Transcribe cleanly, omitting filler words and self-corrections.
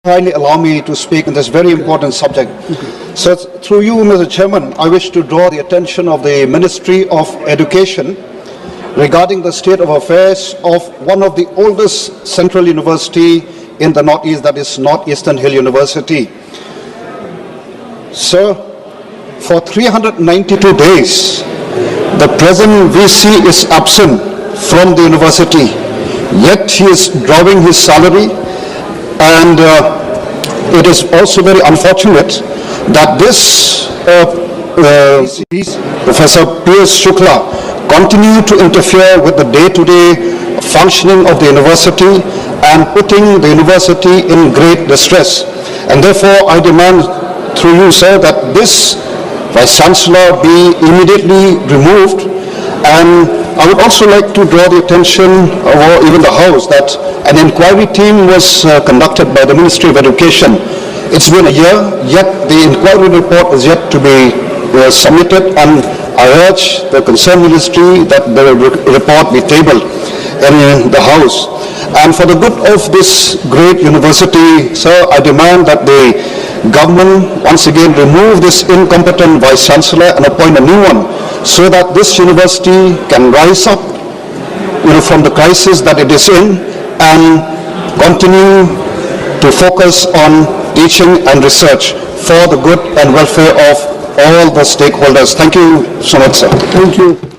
Kindly allow me to speak on this very important subject. So through you, Mr. Chairman, I wish to draw the attention of the Ministry of Education regarding the state of affairs of one of the oldest central university in the Northeast, that is Northeastern Hill University. Sir, for 392 days, the present VC is absent from the university, yet he is drawing his salary, and it is also very unfortunate that this Professor P.S. Shukla continue to interfere with the day-to-day functioning of the university and putting the university in great distress. And therefore, I demand through you, sir, that this Vice-Chancellor be immediately removed. And I would also like to draw the attention of even the House that an inquiry team was conducted by the Ministry of Education. It's been a year, yet the inquiry report is yet to be submitted, and I urge the concerned ministry that the report be tabled in the House. And for the good of this great university, sir, I demand that the government once again remove this incompetent Vice-Chancellor and appoint a new one, so that this university can rise up, from the crisis that it is in and continue to focus on teaching and research for the good and welfare of all the stakeholders. Thank you so much, sir. Thank you.